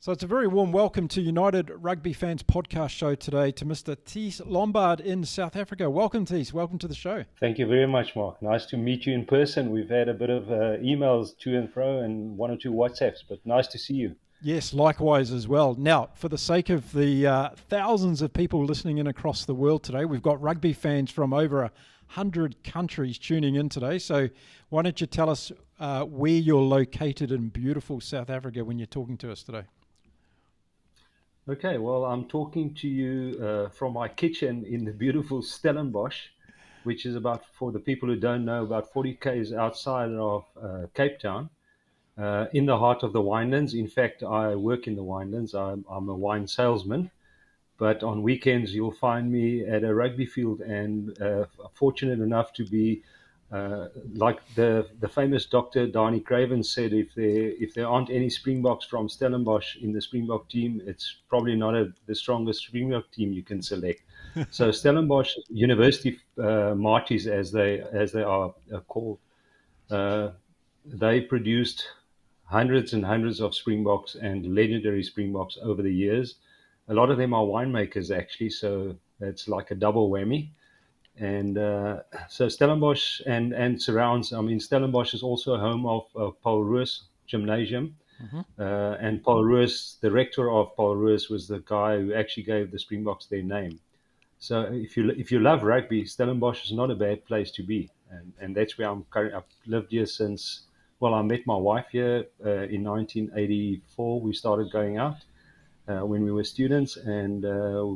So it's a very warm welcome to United Rugby Fans podcast show today to Mr. Thies Lombard in South Africa. Welcome, Thies. Welcome to the show. Thank you very much, Mark. Nice to meet you in person. We've had a bit of emails to and fro and one or two WhatsApps, but nice to see you. Yes, likewise as well. Now, for the sake of the thousands of people listening in across the world today, we've got rugby fans from over 100 countries tuning in today. So why don't you tell us where you're located in beautiful South Africa when you're talking to us today? Okay, well, I'm talking to you from my kitchen in the beautiful Stellenbosch, which is about, for the people who don't know, about 40 k's outside of Cape Town, in the heart of the winelands. In fact, I work in the winelands. I'm a wine salesman, but on weekends you'll find me at a rugby field, and fortunate enough to be like the famous Dr. Darnie Craven said, if there aren't any Springboks from Stellenbosch in the Springbok team, it's probably not the strongest Springbok team you can select. So Stellenbosch University Marties, as they are called, they produced hundreds and hundreds of Springboks and legendary Springboks over the years. A lot of them are winemakers actually, so it's like a double whammy. And so Stellenbosch and surrounds, I mean, Stellenbosch is also home of Paul Roos Gymnasium. And Paul Roos, the rector of Paul Roos, was the guy who actually gave the Springboks their name. So if you love rugby, Stellenbosch is not a bad place to be. And that's where I'm currently. I've lived here since, well, I met my wife here in 1984. We started going out when we were students, and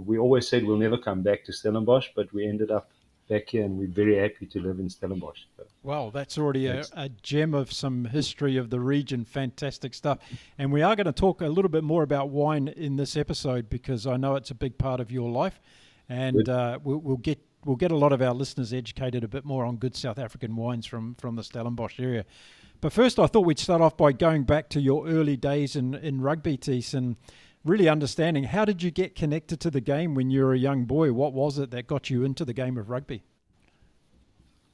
we always said we'll never come back to Stellenbosch, but we ended up back here, and we're very happy to live in Stellenbosch. Well, that's already a gem of some history of the region. Fantastic stuff. And we are going to talk a little bit more about wine in this episode because I know it's a big part of your life, and we'll get a lot of our listeners educated a bit more on good South African wines from the Stellenbosch area. But first, I thought we'd start off by going back to your early days in rugby, Thies, and really understanding, how did you get connected to the game when you were a young boy? What was it that got you into the game of rugby?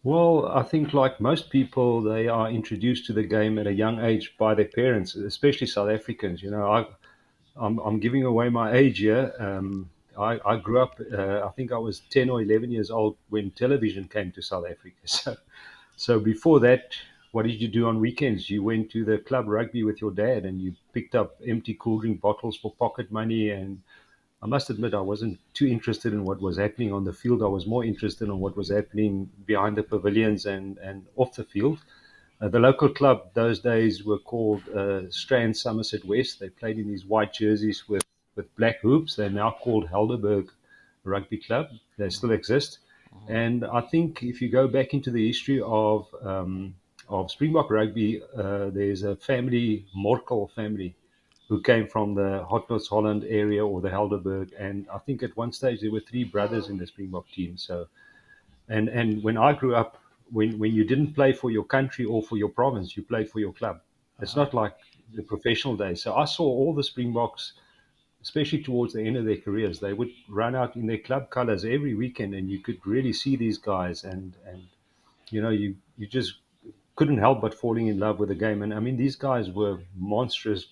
Well, I think like most people, they are introduced to the game at a young age by their parents, especially South Africans. You know, I'm giving away my age here. I grew up, I think I was 10 or 11 years old when television came to South Africa. So before that, what did you do on weekends? You went to the club rugby with your dad and you picked up empty cool drink bottles for pocket money. And I must admit, I wasn't too interested in what was happening on the field. I was more interested in what was happening behind the pavilions and off the field. The local club those days were called Strand Somerset West. They played in these white jerseys with black hoops. They're now called Helderberg Rugby Club. They still exist. And I think if you go back into the history of Springbok rugby, there's a family, Morkel family, who came from the Hotnos Holland area or the Helderberg. And I think at one stage there were three brothers in the Springbok team. So, and when I grew up, when you didn't play for your country or for your province, you played for your club. It's not like the professional days. So I saw all the Springboks, especially towards the end of their careers, they would run out in their club colors every weekend, and you could really see these guys. And you know, you just couldn't help but falling in love with the game. And I mean, these guys were monstrous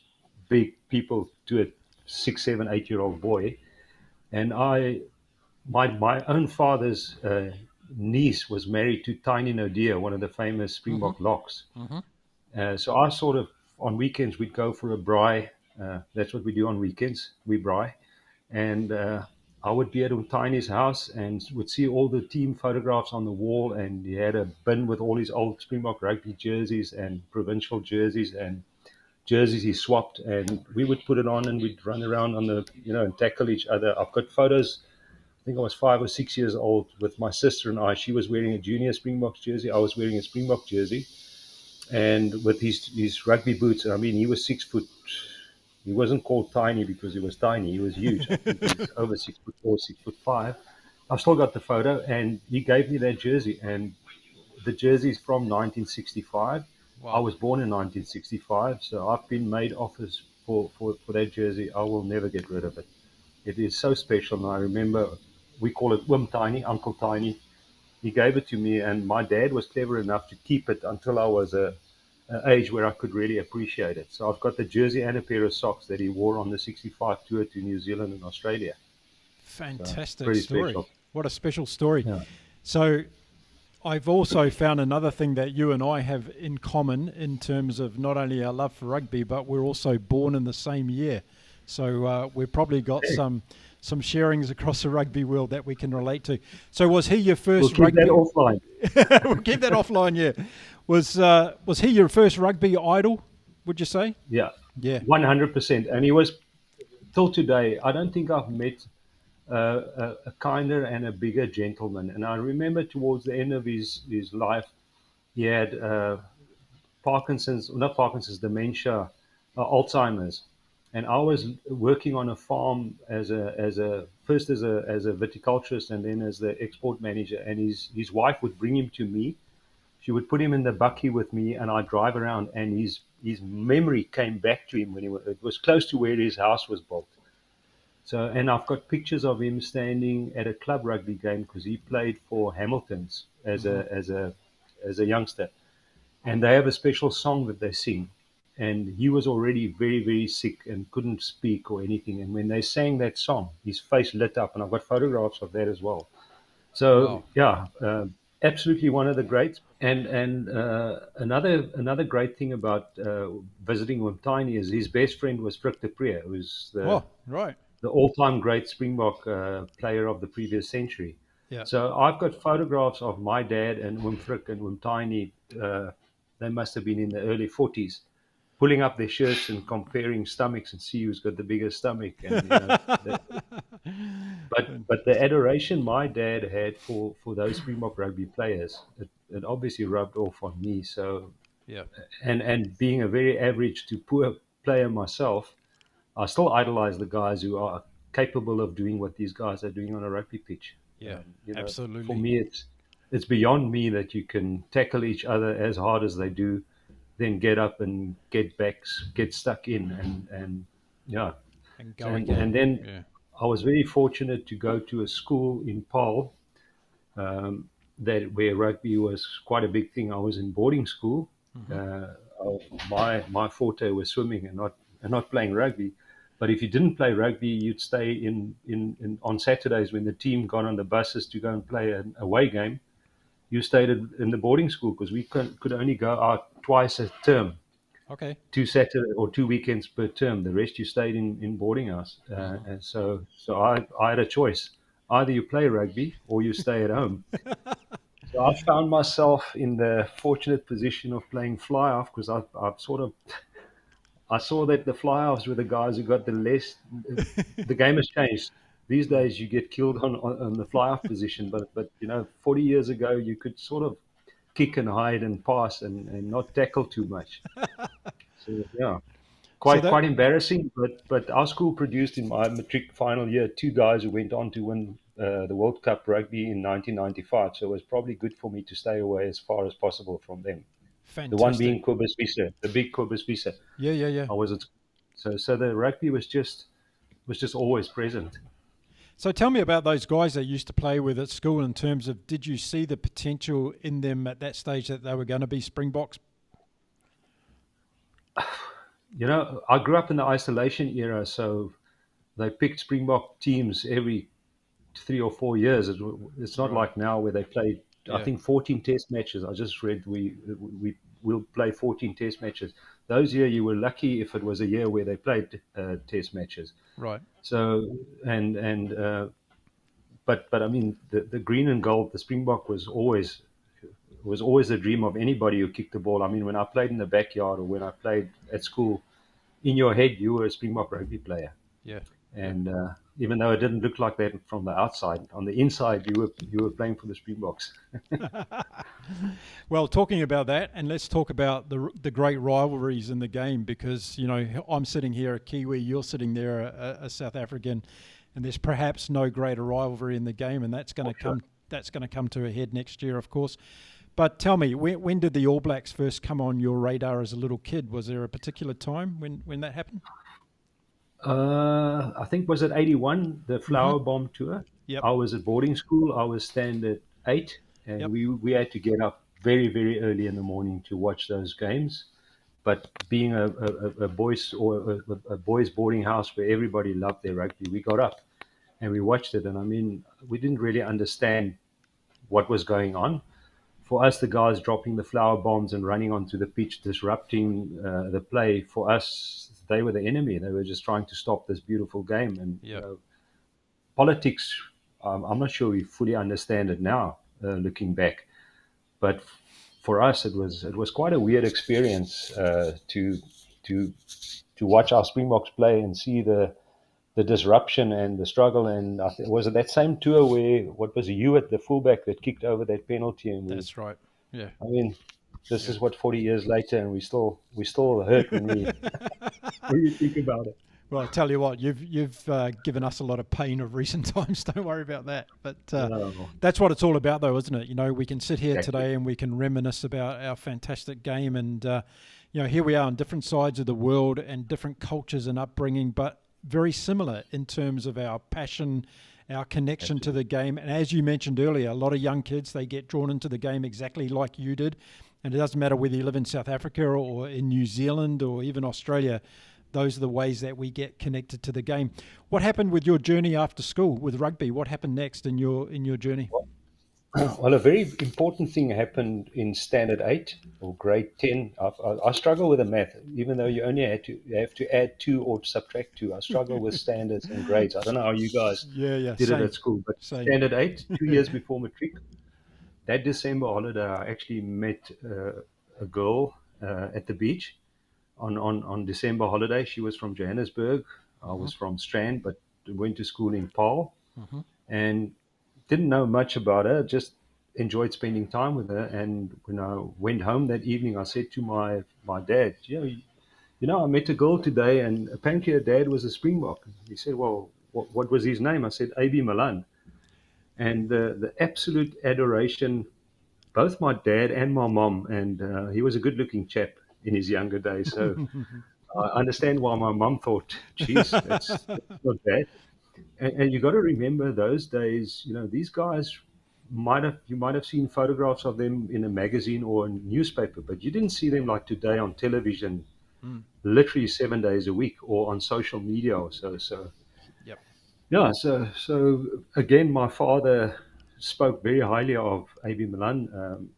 big people to a 6, 7, 8-year-old boy. And my own father's niece was married to Tiny Nodia, one of the famous Springbok locks. So I sort of, on weekends, we'd go for a braai. That's what we do on weekends. We braai. And I would be at Tiny's house and would see all the team photographs on the wall. And he had a bin with all his old Springbok rugby jerseys and provincial jerseys and jerseys he swapped. And we would put it on and we'd run around on the, and tackle each other. I've got photos. I think I was 5 or 6 years old with my sister and I. She was wearing a junior Springboks jersey. I was wearing a Springbok jersey. And with his rugby boots, I mean, he was 6 foot. He wasn't called tiny because he was tiny. He was huge. I think he was over 6'4", 6'5". I've still got the photo, and he gave me that jersey. And the jersey is from 1965. Wow. I was born in 1965, so I've been made offers for that jersey. I will never get rid of it. It is so special. And I remember, we call it Tiny, Uncle Tiny. He gave it to me, and my dad was clever enough to keep it until I was a age where I could really appreciate it. So I've got the jersey and a pair of socks that he wore on the '65 tour to New Zealand and Australia. So Fantastic pretty story. special. What a special story. Yeah. So I've also found another thing that you and I have in common in terms of not only our love for rugby, but we're also born in the same year. So we've probably got some sharings across the rugby world that we can relate to. So was he your first We'll keep rugby? that offline. We'll keep that offline, yeah. Was he your first rugby idol, would you say? Yeah, Yeah. 100%. And he was, till today, I don't think I've met a kinder and a bigger gentleman. And I remember towards the end of his life, he had dementia, Alzheimer's. And I was working on a farm first as a viticulturist and then as the export manager. And his wife would bring him to me. She would put him in the bucky with me, and I'd drive around. And his memory came back to him when it was close to where his house was built. So, and I've got pictures of him standing at a club rugby game because he played for Hamilton's as a youngster, and they have a special song that they sing. And he was already very, very sick and couldn't speak or anything. And when they sang that song, his face lit up, and I've got photographs of that as well. So Wow. yeah, absolutely one of the greats. And another great thing about visiting with Tiny is his best friend was Frick de Preer, who's Right. the all-time great Springbok player of the previous century. Yeah. So I've got photographs of my dad and Wim Frick and Wim Tiny. They must have been in the early 40s, pulling up their shirts and comparing stomachs and see who's got the biggest stomach. And, but the adoration my dad had for those Springbok rugby players, it obviously rubbed off on me. So, Yeah. and being a very average to poor player myself, I still idolize the guys who are capable of doing what these guys are doing on a rugby pitch. Yeah. You know, Absolutely. for me, it's beyond me that you can tackle each other as hard as they do, then get up and get stuck in, and yeah, And go and again. then Yeah. I was very fortunate to go to a school in Paarl, where rugby was quite a big thing. I was in boarding school. My forte was swimming and not playing rugby. But if you didn't play rugby, you'd stay in on Saturdays when the team got on the buses to go and play an away game. You stayed in the boarding school because we could only go out twice a term, Okay. 2 weekends per term. The rest you stayed in boarding house. And so I had a choice: either you play rugby or you stay at home. So I found myself in the fortunate position of playing fly off because I saw that the fly-offs were the guys who got the less. The game has changed. These days, you get killed on the fly-off position, but 40 years ago, you could sort of kick and hide and pass and not tackle too much. So yeah, So quite embarrassing. But our school produced in my matric final year 2 guys who went on to win the World Cup rugby in 1995. So it was probably good for me to stay away as far as possible from them. The one fantastic. being Kobus Visser, the big Kobus Visser. Yeah. I was at so the rugby was just always present. So tell me about those guys that you used to play with at school in terms of, did you see the potential in them at that stage that they were going to be Springboks? I grew up in the isolation era, so they picked Springbok teams every 3 or 4 years. It's not Right. like now where they play. I Yeah. think 14 test matches. I just read will play 14 test matches. Those year you were lucky if it was a year where they played test matches. Right. So but I mean the green and gold, the Springbok was always the dream of anybody who kicked the ball. I mean, when I played in the backyard or when I played at school, in your head you were a Springbok rugby player. Yeah. And even though it didn't look like that from the outside, on the inside you were playing for the Springboks. Well, talking about that, and let's talk about the great rivalries in the game, because I'm sitting here a Kiwi, you're sitting there a South African, and there's perhaps no greater rivalry in the game, and that's going to come. That's going to come to a head next year, of course. But tell me, when did the All Blacks first come on your radar as a little kid? Was there a particular time when that happened? I think was it 81, the Flower Bomb tour. Yep. I was at boarding school. I was standard 8, and Yep. we had to get up very, very early in the morning to watch those games. But being a boys or a boys boarding house where everybody loved their rugby, we got up and we watched it. And I mean, we didn't really understand what was going on. For us, the guys dropping the flower bombs and running onto the pitch, disrupting the play, for us, they were the enemy. They were just trying to stop this beautiful game. And Yeah. Politics, I'm not sure we fully understand it now, looking back. But for us, it was quite a weird experience to watch our Springboks play and see the disruption and the struggle. And was it that same tour where what was Hewitt, the fullback, that kicked over that penalty? And That's right. Yeah. I mean, this is what 40 years later, and we still hurt when we think about it. Well, I tell you what, you've given us a lot of pain of recent times. Don't worry about that. But that's what it's all about, though, isn't it? You know, we can sit here today and we can reminisce about our fantastic game, and you know, here we are on different sides of the world and different cultures and upbringing, but very similar in terms of our passion, our connection to the game. And as you mentioned earlier, a lot of young kids, they get drawn into the game exactly like you did. And it doesn't matter whether you live in South Africa or in New Zealand or even Australia. Those are the ways that we get connected to the game. What happened with your journey after school with rugby? What happened next in your journey? Well, a very important thing happened in Standard 8 or Grade 10. I struggle with the math, even though you only have to add 2 or subtract 2. I struggle with standards and grades. I don't know how you guys did same, it at school, but same. Standard 8, 2 years before matric. That December holiday, I actually met a girl at the beach on December holiday. She was from Johannesburg. I was from Strand, but went to school in Paarl. And didn't know much about her, just enjoyed spending time with her. And when I went home that evening, I said to my dad, you know, I met a girl today, and apparently her dad was a Springbok. He said, well, what was his name? I said, A.B. Milan. And the absolute adoration, both my dad and my mom, and he was a good-looking chap in his younger days. So I understand why my mom thought, geez, that's not bad. And you got to remember those days, you know, these guys you might have seen photographs of them in a magazine or a newspaper, but you didn't see them like today on television, literally 7 days a week, or on social media or so. So, Yep. yeah. So again, my father spoke very highly of A.B. Milan.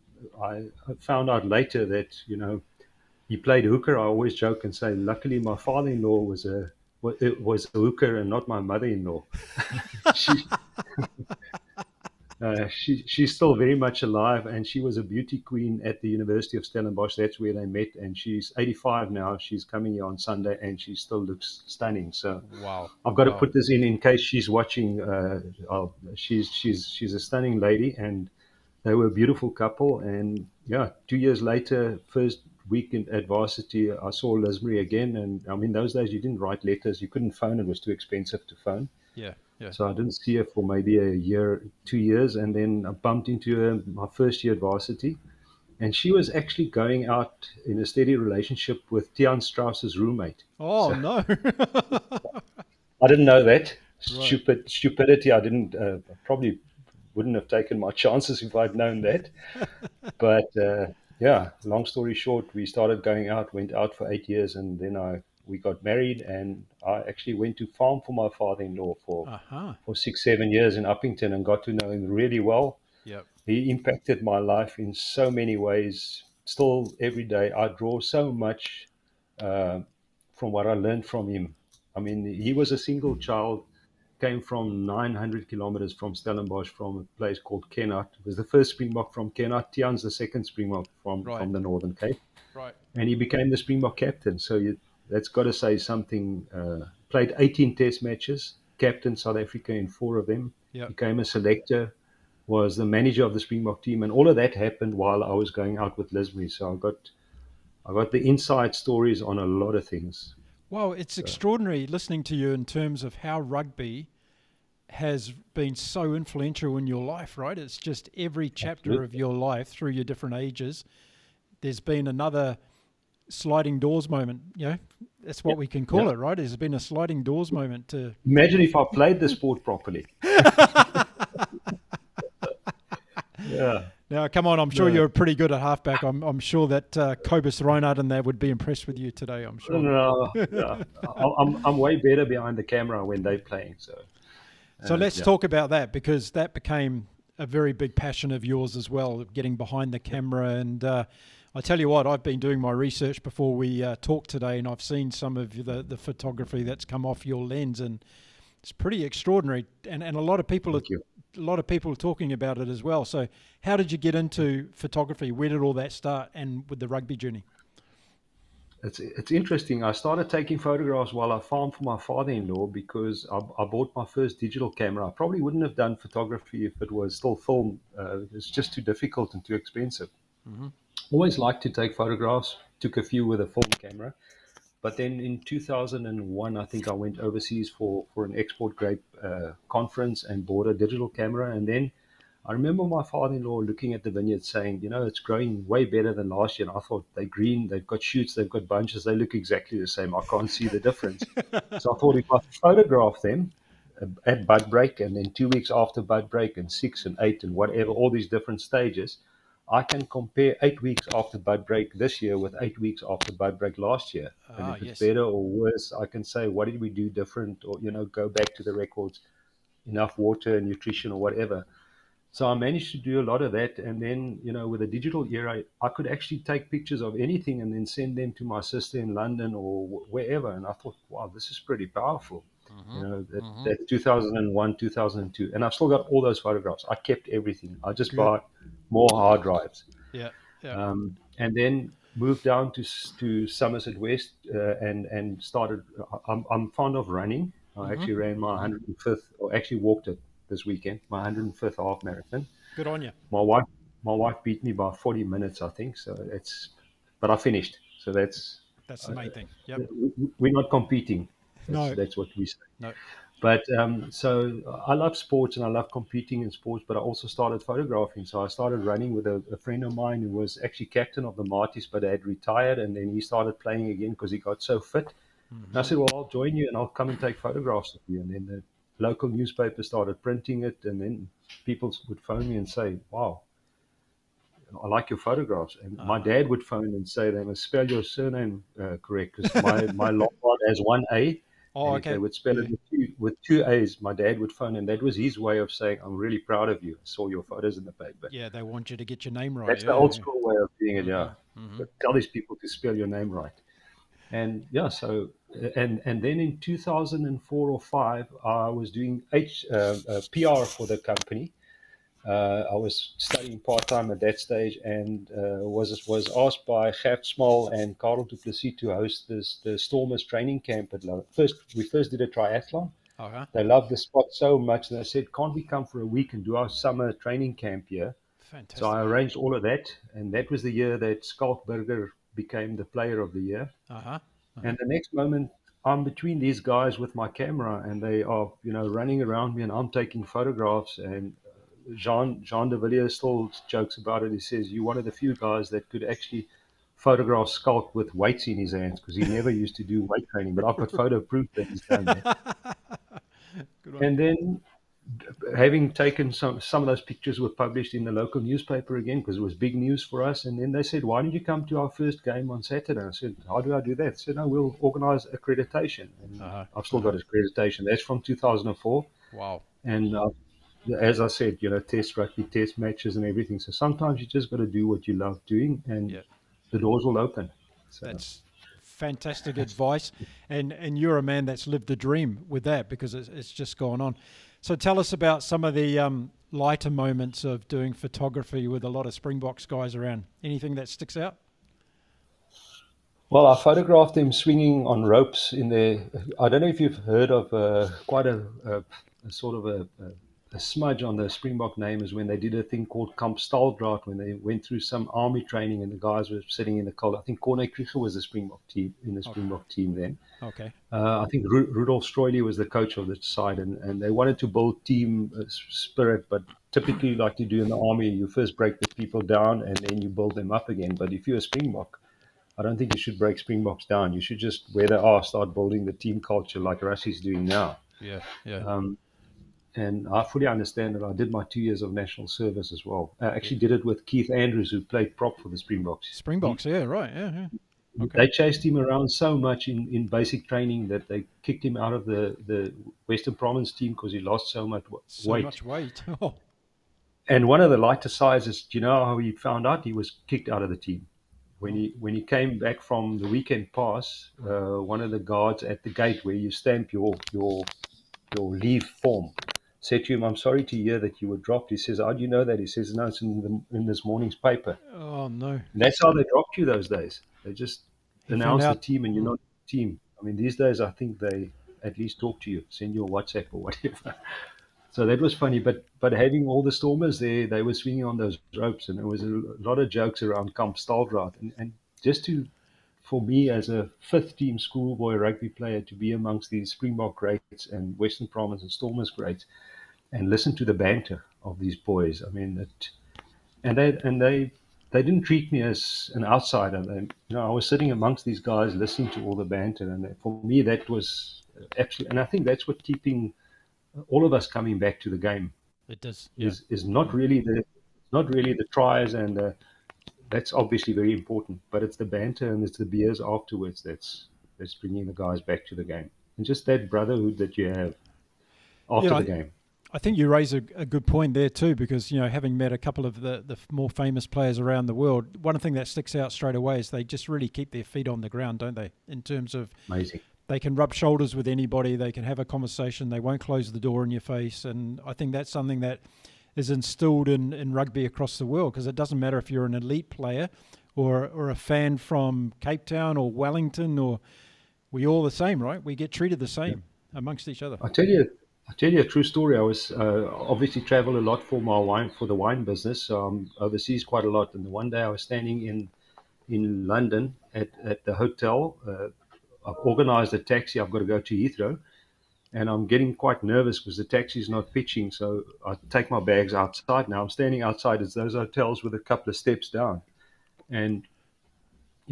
I found out later that, you know, he played hooker. I always joke and say, luckily, my father-in-law was a hooker and not my mother-in-law. She's still very much alive, and she was a beauty queen at the University of Stellenbosch. That's where they met, and she's 85 now. She's coming here on Sunday, and she still looks stunning. So wow, I've got to put this in case she's watching. She's a stunning lady, and they were a beautiful couple. And yeah, 2 years later, first week at varsity, I saw Lisbury again. And I mean, those days you didn't write letters, you couldn't phone, it was too expensive to phone. Yeah. So I didn't see her for maybe a year, 2 years, and then I bumped into her my first year at varsity. And she was actually going out in a steady relationship with Tian Strauss's roommate. Oh, so, no. I didn't know that. Right. Stupidity. I didn't, probably wouldn't have taken my chances if I'd known that. But yeah, long story short, we started going out, went out for 8 years, and then we got married, and I actually went to farm for my father-in-law for 6-7 years in Uppington, and got to know him really well. Yep. He impacted my life in so many ways. Still, every day, I draw so much from what I learned from him. I mean, he was a single child, came from 900 kilometers from Stellenbosch, from a place called Kennard. It was the first Springbok from Kennard. Tian's the second Springbok from the Northern Cape. Right. And he became the Springbok captain. So that's got to say something. Played 18 test matches, captained South Africa in 4 of them, became a selector, was the manager of the Springbok team, and all of that happened while I was going out with Lisbury. So I got the inside stories on a lot of things. Well, it's extraordinary listening to you in terms of how rugby has been so influential in your life, right? It's just every chapter of your life through your different ages, there's been another sliding doors moment. You know, that's what we can call it, right? There's been a sliding doors moment to... Imagine if I played the sport properly. Yeah. Now, come on, I'm sure No, you're pretty good at halfback. I'm sure that Cobus Reinhardt and there would be impressed with you today, I'm sure. no, yeah. I'm way better behind the camera when they're playing. So, So let's yeah. talk about that, because that became a very big passion of yours as well, getting behind the camera. And I tell you what, I've been doing my research before we talked today, and I've seen some of the photography that's come off your lens, and it's pretty extraordinary. And a lot of people Thank you. are talking about it as well. So how did you get into photography? Where did all that start, and with the rugby journey? It's interesting. I started taking photographs while I farmed for my father-in-law because I bought my first digital camera. I probably wouldn't have done photography if it was still film. It's just too difficult and too expensive. Mm-hmm. Always liked to take photographs. Took a few with a film camera. But then in 2001, I think I went overseas for an export grape conference and bought a digital camera. And then I remember my father-in-law looking at the vineyard saying, it's growing way better than last year. And I thought, they're green, they've got shoots, they've got bunches, they look exactly the same. I can't see the difference. So I thought if I photograph them at bud break and then 2 weeks after bud break and 6 and 8 and whatever, all these different stages, I can compare 8 weeks after bud break this year with 8 weeks after bud break last year. And if it's Yes. better or worse, I can say, what did we do different? Or, go back to the records, enough water, nutrition, or whatever. So I managed to do a lot of that. And then, with the digital era, I could actually take pictures of anything and then send them to my sister in London or wherever. And I thought, wow, this is pretty powerful. That 2001, 2002. And I've still got all those photographs. I kept everything. I just Good. bought more hard drives. Yeah. Yeah. And then moved down to Somerset West and started. I'm fond of running. I actually ran my 105th, or actually walked it this weekend, my 105th half marathon. Good on you. My wife beat me by 40 minutes, I think. So but I finished. So That's the main thing. Yep. we're not competing. No. That's what we say. No. But so I love sports and I love competing in sports, but I also started photographing. So I started running with a friend of mine who was actually captain of the Marties, but had retired. And then he started playing again because he got so fit. And I said, well, I'll join you and I'll come and take photographs of you. And then the local newspaper started printing it. And then people would phone me and say, wow, I like your photographs. And my dad would phone and say, they must spell your surname correct, because my Lombard has one A. Oh, And if okay. they would spell it with two A's, my dad would phone, and that was his way of saying, I'm really proud of you. I saw your photos in the paper. Yeah, they want you to get your name right. That's the old school way of doing it, yeah. But tell these people to spell your name right. And yeah, so, and then in 2004 or 5, I was doing PR for the company. I was studying part-time at that stage, and was asked by Gert Small and Karel du Plessis to host the Stormers training camp at We first did a triathlon. Okay. They loved the spot so much, and they said, can't we come for a week and do our summer training camp here? Fantastic. So I arranged all of that, and that was the year that Skalkberger became the player of the year. And the next moment, I'm between these guys with my camera, and they are, running around me, and I'm taking photographs. And Jean De Villers still jokes about it. He says, you're one of the few guys that could actually photograph Skalk with weights in his hands, because he never used to do weight training. But I've got photo proof that he's done that. Good one. And then, having taken some of those pictures were published in the local newspaper again, because it was big news for us. And then they said, why don't you come to our first game on Saturday? I said, how do I do that? They said, no, we'll organize accreditation. And I've still got accreditation. That's from 2004. Wow. And as I said, test rugby, test matches and everything. So sometimes you just got to do what you love doing, and the doors will open. So that's fantastic advice. And you're a man that's lived the dream with that, because it's just gone on. So tell us about some of the lighter moments of doing photography with a lot of Springboks guys around. Anything that sticks out? Well, I photographed them swinging on ropes in there. I don't know if you've heard of quite a sort of a smudge on the Springbok name is when they did a thing called Kamp Staldraad, when they went through some army training and the guys were sitting in the cold. I think Corne Krieger was the Springbok team then. Okay. I think Rudolf Stroily was the coach of the side, and they wanted to build team spirit, but typically, like you do in the army, you first break the people down and then you build them up again. But if you're a Springbok, I don't think you should break Springboks down. You should just, where they are, start building the team culture like Russie's doing now. Yeah. And I fully understand that. I did my 2 years of national service as well. I actually did it with Keith Andrews, who played prop for the Springboks. Springboks, yeah, right, yeah. Okay. They chased him around so much in basic training that they kicked him out of the Western Province team because he lost so much So weight. much weight. Oh, And one of the lighter sizes, do you know how he found out? He was kicked out of the team. When he came back from the weekend pass, one of the guards at the gate where you stamp your leave form said to him, "I'm sorry to hear that you were dropped." He says, "How do you know that?" He says, "No, it's in this morning's paper." oh no. And that's how they dropped you those days. They just He found announced the out. team and you're not the team. I mean, these days I think they at least talk to you, send you a WhatsApp or whatever. So that was funny. But having all the Stormers there, they were swinging on those ropes, and there was a lot of jokes around Kamp Staldraad. And just for me as a fifth team schoolboy rugby player to be amongst these Springbok greats and Western Province and Stormers greats and listen to the banter of these boys. I mean, they didn't treat me as an outsider. I was sitting amongst these guys listening to all the banter, and for me that was absolutely. And I think that's what keeping all of us coming back to the game It does, yeah. is not really the tries, and that's obviously very important. But it's the banter and it's the beers afterwards that's bringing the guys back to the game, and just that brotherhood that you have You after know, the game. I think you raise a good point there too, because having met a couple of the more famous players around the world, one thing that sticks out straight away is they just really keep their feet on the ground, don't they? In terms of Amazing. they can rub shoulders with anybody, they can have a conversation, they won't close the door in your face, and I think that's something that is instilled in rugby across the world, because it doesn't matter if you're an elite player or a fan from Cape Town or Wellington, or we all the same, right? We get treated the same amongst each other. I tell you a true story. I was obviously travel a lot for the wine business. So I'm overseas quite a lot. And one day I was standing in London at the hotel. I've organised a taxi. I've got to go to Heathrow, and I'm getting quite nervous because the taxi's not pitching. So I take my bags outside. Now I'm standing outside. It's those hotels with a couple of steps down, and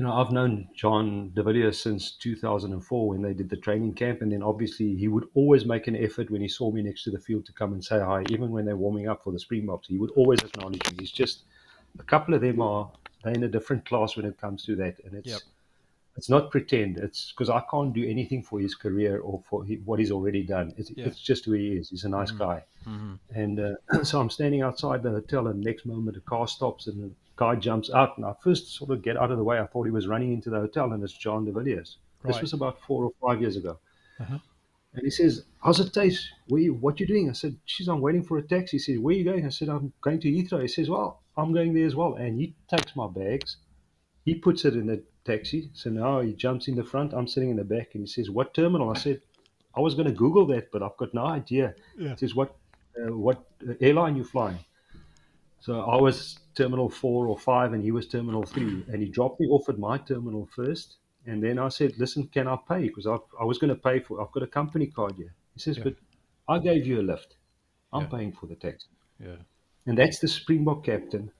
I've known Jean De Villers since 2004 when they did the training camp. And then obviously he would always make an effort when he saw me next to the field to come and say hi, even when they're warming up for the Springboks. He would always acknowledge me. He's just, a couple of them they're in a different class when it comes to that. And Yep. it's not pretend. It's because I can't do anything for his career or for what he's already done. Yeah. It's just who he is. He's a nice guy. And so I'm standing outside the hotel, and next moment a car stops and the guy jumps out. And I first sort of get out of the way. I thought he was running into the hotel, and it's Jean De Villers. This Right. was about 4 or 5 years ago. Uh-huh. And he says, "How's it taste? What you doing?" I said, "Geez, I'm waiting for a taxi." He said, "Where are you going?" I said, "I'm going to Heathrow." He says, "Well, I'm going there as well." And he takes my bags. He puts it in the taxi. So now he jumps in the front. I'm sitting in the back. And he says, "What terminal?" I said, "I was going to Google that, but I've got no idea." Yeah. He says, what airline you flying?" So I was Terminal 4 or 5, and he was Terminal 3. And he dropped me off at my terminal first. And then I said, "Listen, can I pay?" Because I was going to pay I've got a company card here. He says, Yeah. "But I gave you a lift. I'm Yeah. paying for the taxi." Yeah. And that's the Springbok captain.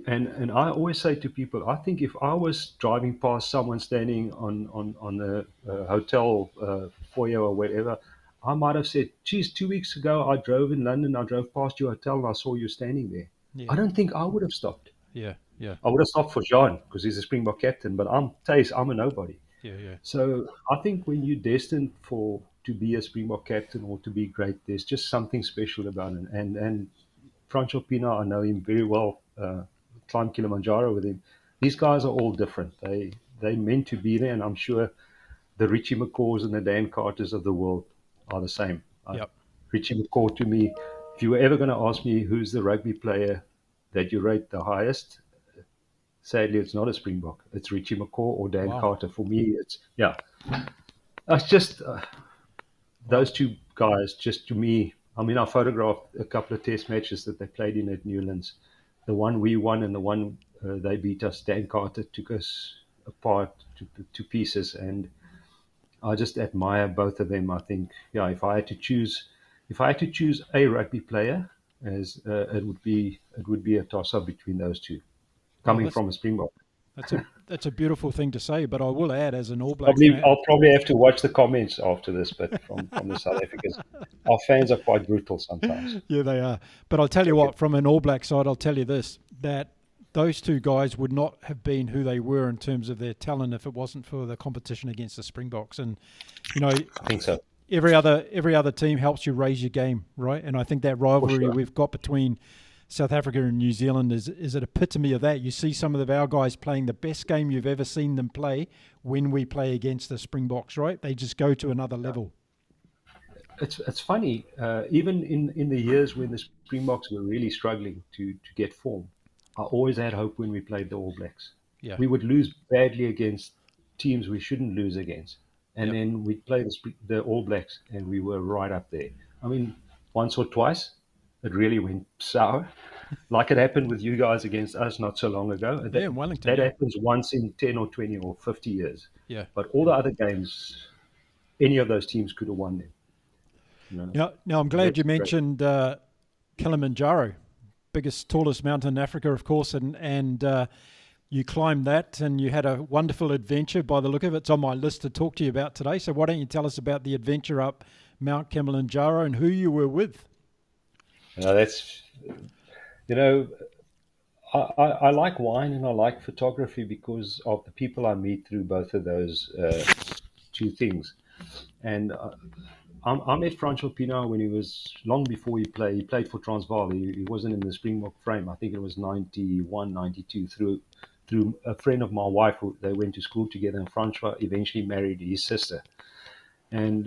And I always say to people, I think if I was driving past someone standing on the hotel foyer or whatever, I might have said, "Geez, 2 weeks ago I drove in London, I drove past your hotel and I saw you standing there." Yeah. I don't think I would have stopped. Yeah. Yeah. I would have stopped for Jean because he's a Springbok captain, but I'm a nobody. Yeah. Yeah. So I think when you're destined to be a Springbok captain or to be great, there's just something special about it. And Francois Pienaar, I know him very well. Climbed Kilimanjaro with him. These guys are all different. They meant to be there, and I'm sure the Richie McCaws and the Dan Carters of the world are the same. Yep. Richie McCaw, to me, if you were ever going to ask me who's the rugby player that you rate the highest, sadly, it's not a Springbok. It's Richie McCaw or Dan Wow. Carter. For me, it's just those two guys. Just to me, I mean, I photographed a couple of test matches that they played in at Newlands. The one we won and the one they beat us. Dan Carter took us apart to pieces, and I just admire both of them. I think, if I had to choose, a rugby player, as it would be a toss up between those two, Well, coming from a Springbok. That's a beautiful thing to say, but I will add, as an All Black fan, I'll probably have to watch the comments after this, but from the South Africans, our fans are quite brutal sometimes. yeah, they are. But I'll tell you what, from an All Black side, I'll tell you this, that those two guys would not have been who they were in terms of their talent if it wasn't for the competition against the Springboks. And, you know, I think so. Every other team helps you raise your game, right? And I think that rivalry we've got between South Africa and New Zealand is an epitome of that. You see some of our guys playing the best game you've ever seen them play when we play against the Springboks, right? They just go to another level. It's funny, even in the years when the Springboks were really struggling to get form, I always had hope when we played the All Blacks. Yeah. We would lose badly against teams we shouldn't lose against. And then we'd play the All Blacks, and we were right up there. I mean, once or twice, it really went sour, like it happened with you guys against us not so long ago. In Wellington. That happens once in 10 or 20 or 50 years. Yeah. But all the other games, any of those teams could have won them. You know? Now, I'm glad you mentioned Kilimanjaro, biggest, tallest mountain in Africa, of course, and you climbed that and you had a wonderful adventure by the look of it. It's on my list to talk to you about today. So why don't you tell us about the adventure up Mt Kilimanjaro and who you were with? I like wine and I like photography because of the people I meet through both of those two things. And I met Francois Pienaar when he was long before he played for Transvaal. He wasn't in the Springbok frame. I think it was 91, 92 through a friend of my wife. They went to school together, and Francois eventually married his sister. And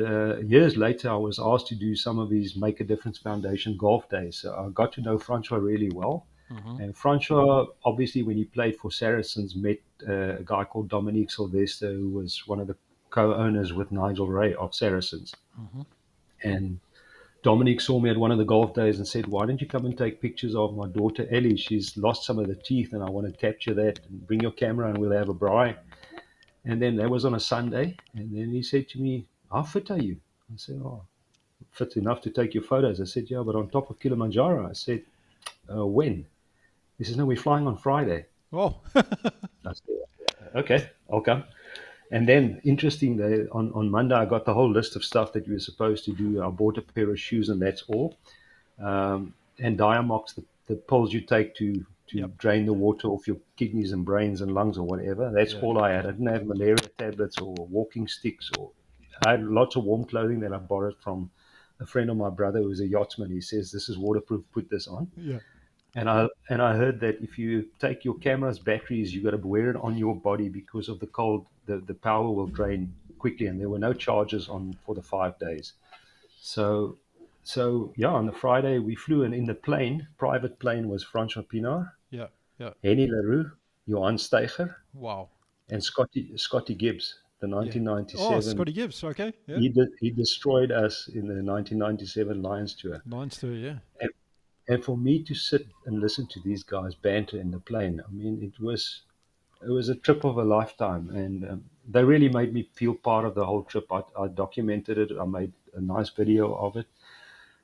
years later, I was asked to do some of these Make a Difference Foundation golf days. So I got to know Francois really well. Mm-hmm. And Francois, obviously, when he played for Saracens, met a guy called Dominique Sylvester, who was one of the co-owners with Nigel Ray of Saracens. Mm-hmm. And Dominique saw me at one of the golf days and said, "Why don't you come and take pictures of my daughter Ellie? She's lost some of the teeth and I want to capture that. And bring your camera and we'll have a braai." And then that was on a Sunday. And then he said to me, "How fit are you?" I said, "Oh, fit enough to take your photos." I said, "Yeah, but on top of Kilimanjaro." I said, "When?" He says, "No, we're flying on Friday." Oh. I said, "Okay, I'll come." And then, interestingly, on Monday, I got the whole list of stuff that you were supposed to do. I bought a pair of shoes, and that's all. And Diamox, the pills you take to drain the water off your kidneys and brains and lungs or whatever. That's all I had. I didn't have malaria tablets or walking sticks. I had lots of warm clothing that I borrowed from a friend of my brother who's a yachtsman. He says, "This is waterproof, put this on." Yeah. And I heard that if you take your camera's batteries, you got to wear it on your body because of the cold. The power will drain quickly, and there were no charges on for the 5 days. So on the Friday we flew, and in the private plane was Francois Pienaar, Henny Leroux, Johan Steiger, wow, and Scotty Gibbs, the 1997. Oh, Scotty Gibbs, okay. Yeah. He destroyed us in the 1997 Lions Tour. Yeah. And for me to sit and listen to these guys banter in the plane, I mean, it was a trip of a lifetime. And they really made me feel part of the whole trip. I documented it. I made a nice video of it.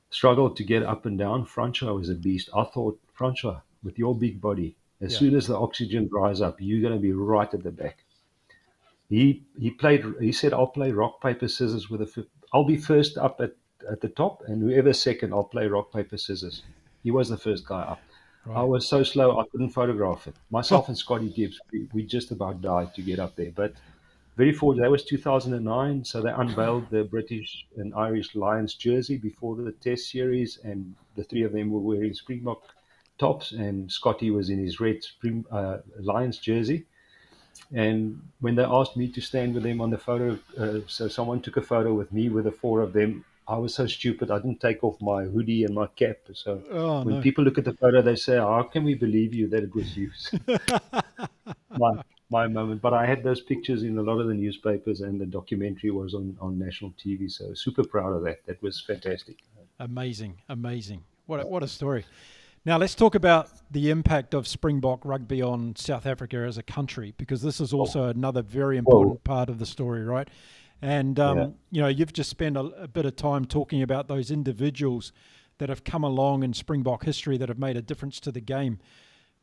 Struggled to get up and down. Francois was a beast. I thought, Francois, with your big body, as soon as the oxygen dries up, you're going to be right at the back. He said, "I'll play rock, paper, scissors I'll be first up at the top, and whoever's second, I'll play rock, paper, scissors." He was the first guy up. Right. I was so slow, I couldn't photograph it. Myself and Scotty Gibbs, we just about died to get up there. But very fortunate. That was 2009, so they unveiled the British and Irish Lions jersey before the Test series, and the three of them were wearing Springbok tops, and Scotty was in his red Lions jersey. And when they asked me to stand with them on the photo, so someone took a photo with me with the four of them. I was so stupid, I didn't take off my hoodie and my cap. So when people look at the photo, they say, "How can we believe you that it was you?" my moment. But I had those pictures in a lot of the newspapers, and the documentary was on national TV. So super proud of that. That was fantastic. Amazing. What a story. Now let's talk about the impact of Springbok rugby on South Africa as a country, because this is also another very important part of the story, right? And, you've just spent a bit of time talking about those individuals that have come along in Springbok history that have made a difference to the game.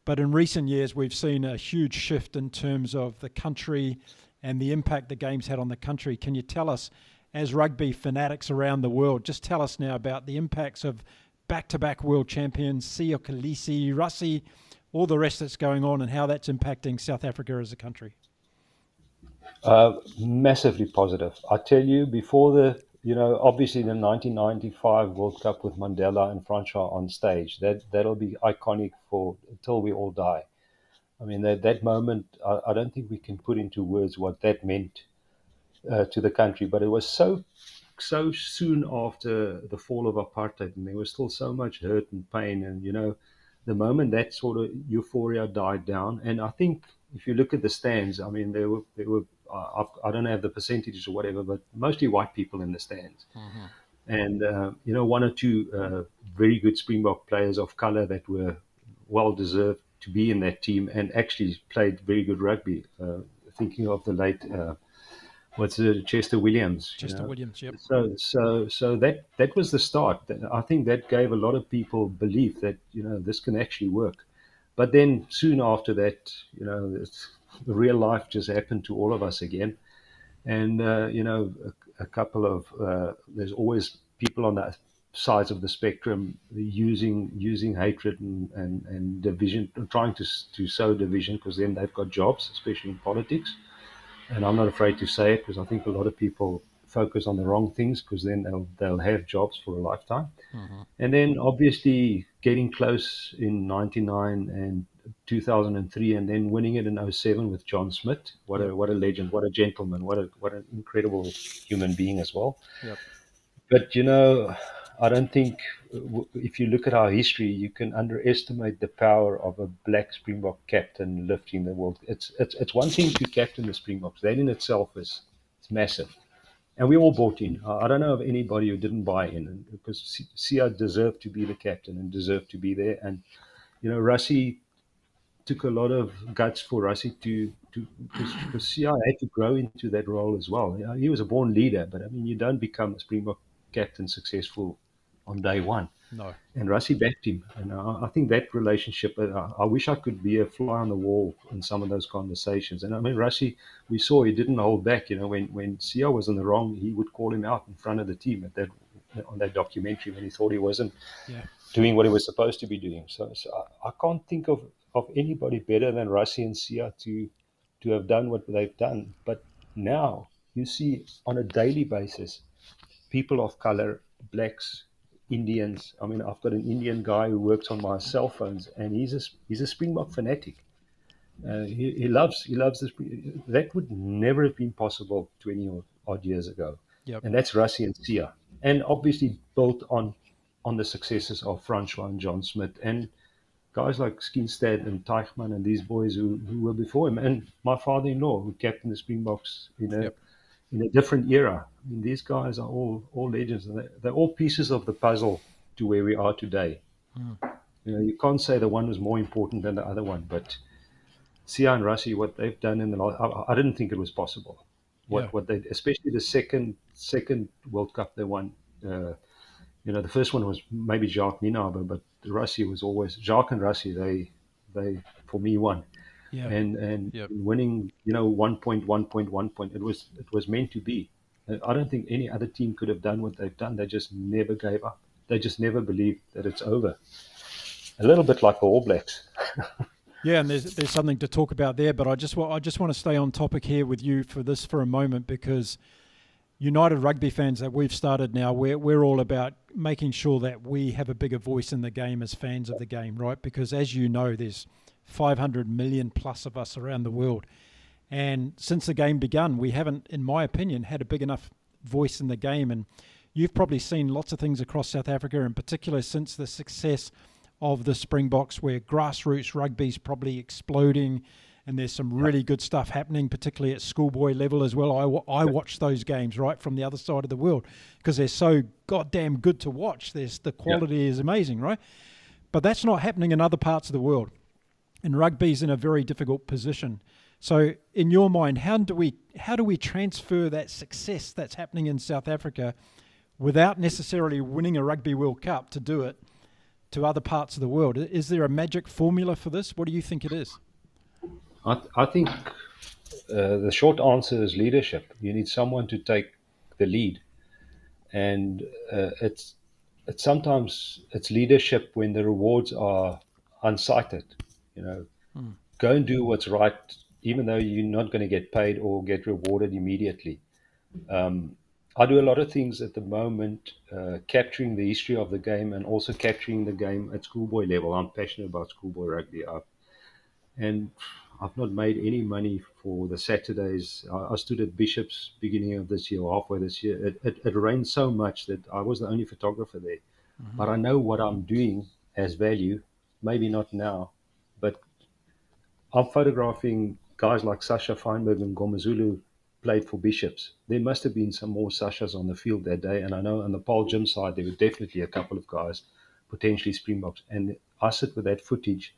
But in recent years, we've seen a huge shift in terms of the country and the impact the game's had on the country. Can you tell us, as rugby fanatics around the world, just tell us now about the impacts of back-to-back world champions, Siya Kolisi, Rassie, all the rest that's going on, and how that's impacting South Africa as a country? Massively positive. I tell you, before obviously the 1995 World Cup with Mandela and Francois on stage, that'll be iconic for until we all die. I mean, that moment, I don't think we can put into words what that meant to the country. But it was so soon after the fall of apartheid, and there was still so much hurt and pain. And the moment that sort of euphoria died down, and I think if you look at the stands, I mean, there were I don't have the percentages or whatever, but mostly white people in the stands. Mm-hmm. And one or two very good Springbok players of color that were well deserved to be in that team and actually played very good rugby. Thinking of the late Chester Williams. Williams, yep. So that was the start. I think that gave a lot of people belief that this can actually work. But then soon after that, the real life just happened to all of us again. And a couple of there's always people on that sides of the spectrum using hatred and division, trying to sow division, because then they've got jobs, especially in politics. And I'm not afraid to say it, because I think a lot of people focus on the wrong things, because then they'll have jobs for a lifetime. Mm-hmm. And then obviously getting close in 99 and 2003, and then winning it in 07 with John Smith. What a legend, what a gentleman, what an incredible human being as well. Yep. But I don't think if you look at our history, you can underestimate the power of a black Springbok captain lifting the world. It's one thing to captain the Springboks. That in itself it's massive. And we all bought in. I don't know of anybody who didn't buy in, because Siya deserved to be the captain and deserved to be there. And Rassie took a lot of guts for Rassie because Siya had to grow into that role as well. He was a born leader, but I mean, you don't become a Springbok captain successful on day one. No. And Rassie backed him. And I think that relationship, I wish I could be a fly on the wall in some of those conversations. And I mean, Rassie, we saw he didn't hold back. When Siya was in the wrong, he would call him out in front of the team on that documentary when he thought he wasn't doing what he was supposed to be doing. So I can't think of anybody better than Rassie and Siya to have done what they've done. But now you see on a daily basis, people of color, blacks, Indians. I mean, I've got an Indian guy who works on my cell phones, and he's a Springbok fanatic. He loves this. That would never have been possible 20 or odd years ago. Yep. And that's Rassie and Siya, and obviously built on the successes of Francois and John Smith and guys like Skinstad and Teichmann and these boys who were before him, and my father-in-law who captained the Springboks in a different era. I mean, these guys are all legends. And they're all pieces of the puzzle to where we are today. Mm. You can't say the one was more important than the other one, but Siya and Rassie, what they've done in the last, I didn't think it was possible. What they, especially the second World Cup they won. The first one was maybe Jacques Nienaber, but Rassie was always Jacques and Rassie. They for me won. Yeah. And winning, 1 point, it was meant to be. I don't think any other team could have done what they've done. They just never gave up. They just never believed that it's over. A little bit like the All Blacks. Yeah, and there's something to talk about there, but I just want to stay on topic here with you for a moment, because United Rugby fans that we've started now, we're all about making sure that we have a bigger voice in the game as fans of the game, right? Because as you know, there's 500 million plus of us around the world. And since the game begun, we haven't, in my opinion, had a big enough voice in the game. And you've probably seen lots of things across South Africa, in particular since the success of the Springboks, where grassroots rugby's probably exploding, and there's some really good stuff happening, particularly at schoolboy level as well. I watch those games right from the other side of the world because they're so goddamn good to watch. The quality is amazing, right? But that's not happening in other parts of the world. And rugby's in a very difficult position. So in your mind, how do we transfer that success that's happening in South Africa without necessarily winning a Rugby World Cup to do it to other parts of the world. Is there a magic formula for this? What do you think it is? I think the short answer is leadership. You need someone to take the lead, and it's sometimes it's leadership when the rewards are unsighted. You know, go and do what's right, even though you're not going to get paid or get rewarded immediately. I do a lot of things at the moment, capturing the history of the game and also capturing the game at schoolboy level. I'm passionate about schoolboy rugby. And I've not made any money for the Saturdays. I stood at Bishop's beginning of this year, halfway this year. It rained so much that I was the only photographer there. But I know what I'm doing has value. Maybe not now, but I'm photographing guys like Sascha Feinberg Mngomezulu played for Bishops. There must have been some more Sashas on the field that day. And I know on the Paul Gym side, there were definitely a couple of guys, potentially Springboks. And I sit with that footage.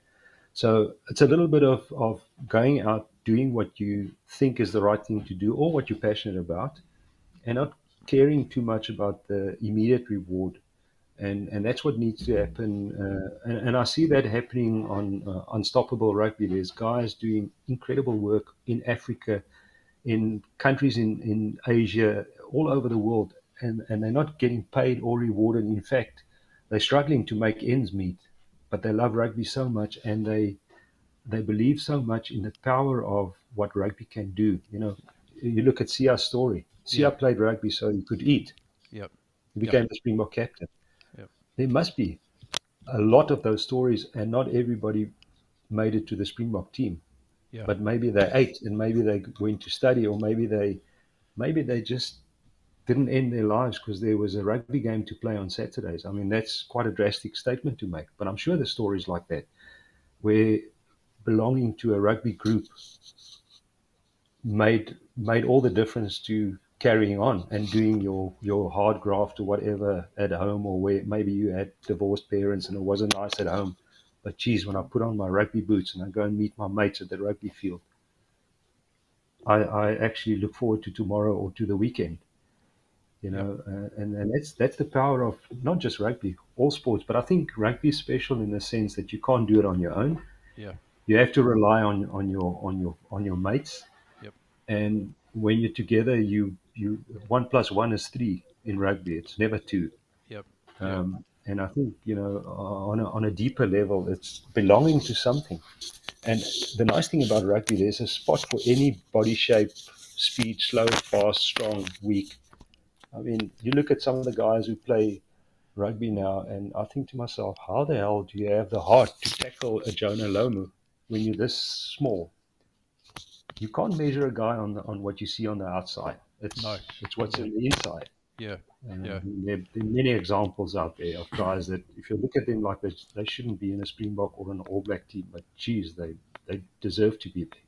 So it's a little bit of going out, doing what you think is the right thing to do or what you're passionate about, and not caring too much about the immediate reward. And that's what needs to happen. And I see that happening on Unstoppable Rugby. There's guys doing incredible work in Africa, in countries in Asia, all over the world, and they're not getting paid or rewarded. In fact, they're struggling to make ends meet, but they love rugby so much, and they believe so much in the power of what rugby can do. You know, you look at Sia's story. Sia played rugby so he could eat. Yep. He became the Springbok captain. Yep. There must be a lot of those stories, and not everybody made it to the Springbok team. Yeah. But maybe they ate, and maybe they went to study, or maybe they just didn't end their lives because there was a rugby game to play on Saturdays. I mean, that's quite a drastic statement to make, but I'm sure there's stories like that where belonging to a rugby group made all the difference to carrying on and doing your hard graft or whatever at home, or where maybe you had divorced parents and it wasn't nice at home. But geez, when I put on my rugby boots and I go and meet my mates at the rugby field, I actually look forward to tomorrow or to the weekend. You know, and that's the power of not just rugby, all sports. But I think rugby is special in the sense that you can't do it on your own. Yeah. You have to rely on your mates. Yep. And when you're together, you 1 + 1 is 3 in rugby. It's never 2. Yep. And I think, you know, on a deeper level, it's belonging to something. And the nice thing about rugby, there's a spot for any body shape, speed, slow, fast, strong, weak. I mean, you look at some of the guys who play rugby now, and I think to myself, how the hell do you have the heart to tackle a Jonah Lomu when you're this small? You can't measure a guy on what you see on the outside. It's what's in the inside. Yeah. There are many examples out there of guys that, if you look at them like this, they shouldn't be in a Springbok or an All Black team, but geez, they deserve to be there.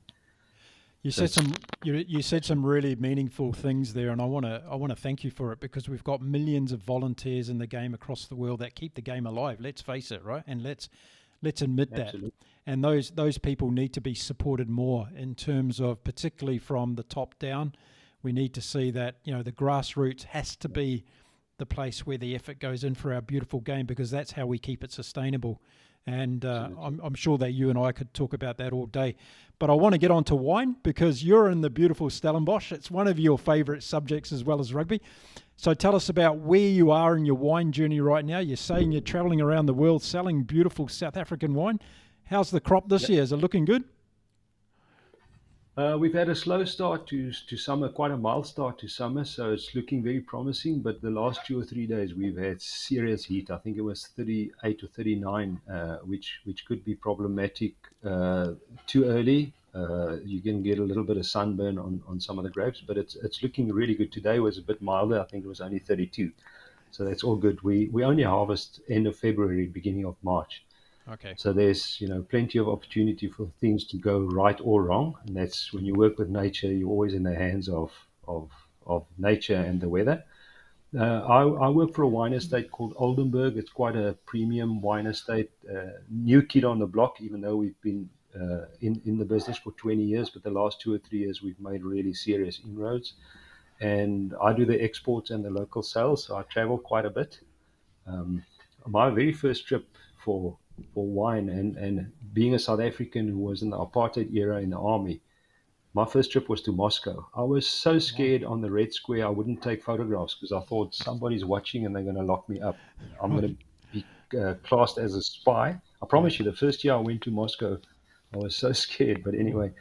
You said some really meaningful things there, and I want to thank you for it, because we've got millions of volunteers in the game across the world that keep the game alive. Let's face it, right? And let's admit Absolutely. that. And those people need to be supported more in terms of, particularly from the top down. We need to see that, you know, the grassroots has to be the place where the effort goes in for our beautiful game, because that's how we keep it sustainable. And I'm sure that you and I could talk about that all day. But I want to get on to wine, because you're in the beautiful Stellenbosch. It's one of your favourite subjects as well as rugby. So tell us about where you are in your wine journey right now. You're saying you're travelling around the world selling beautiful South African wine. How's the crop this year? Is it looking good? We've had a slow start to summer, quite a mild start to summer, so it's looking very promising. But the last 2 or 3 days, we've had serious heat. I think it was 38 or 39, which could be problematic. Too early, you can get a little bit of sunburn on some of the grapes, but it's looking really good. Today was a bit milder. I think it was only 32, so that's all good. We only harvest end of February, beginning of March. Okay. So there's, you know, plenty of opportunity for things to go right or wrong, and that's when you work with nature. You're always in the hands of nature and the weather. I work for a wine estate called Oldenburg. It's quite a premium wine estate, new kid on the block, even though we've been in the business for 20 years. But the last 2 or 3 years, we've made really serious inroads. And I do the exports and the local sales, so I travel quite a bit. My very first trip for wine, and being a South African who was in the apartheid era in the army, my first trip was to Moscow. I was so Wow. scared on the Red Square I wouldn't take photographs because I thought somebody's watching and they're going to lock me up. I'm going Right. to be classed as a spy. I Yeah. promise you, the first year I went to Moscow, I was so scared. But anyway,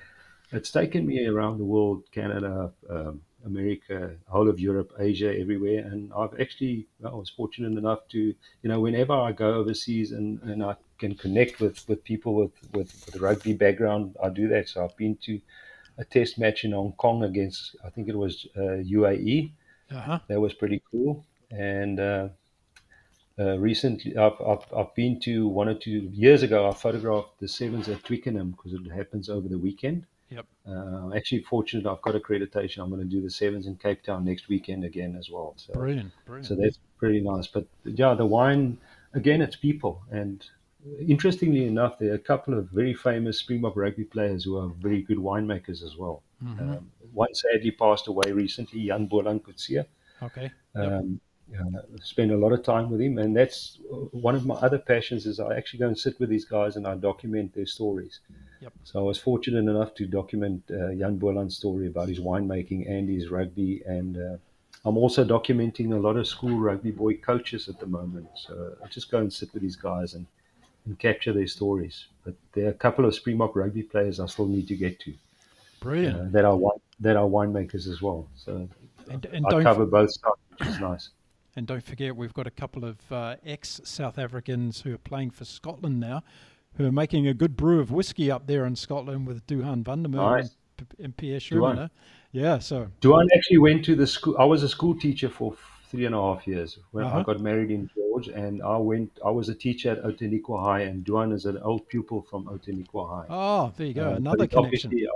it's taken me around the world, Canada, America, whole of Europe, Asia, everywhere. And I've actually, I was fortunate enough to, whenever I go overseas and I can connect with people with a rugby background, I do that. So I've been to a test match in Hong Kong against, I think it was UAE. Uh-huh. That was pretty cool. And recently, I've been to 1 or 2 years ago. I photographed the sevens at Twickenham because it happens over the weekend. Yep. I'm actually fortunate I've got accreditation. I'm going to do the sevens in Cape Town next weekend again as well. Brilliant. So Brilliant. that's pretty nice. But yeah, the wine, again, it's people. And interestingly enough, there are a couple of very famous Springbok rugby players who are very good winemakers as well. Mm-hmm. One sadly passed away recently, Jan Boerlankoetse. Okay. Yep. Um, spend a lot of time with him, and that's one of my other passions. Is I actually go and sit with these guys and I document their stories. Yep. So I was fortunate enough to document Jan Boerland's story about his winemaking and his rugby, and I'm also documenting a lot of school rugby boy coaches at the moment. So I just go and sit with these guys and capture their stories. But there are a couple of Springbok rugby players I still need to get to Brilliant. that are winemakers as well. So And I don't cover both sides, which is nice. And don't forget, we've got a couple of ex-South Africans who are playing for Scotland now, who are making a good brew of whiskey up there in Scotland with Duhan van der Merwe Nice. and Pierre Duan. Schumacher. Yeah, so. Duan actually went to the school. I was a school teacher for 3.5 years when I Uh-huh. got married in George, and I was a teacher at Outeniqua High, and Duan is an old pupil from Outeniqua High. Oh, there you go. But Another he's connection. obviously,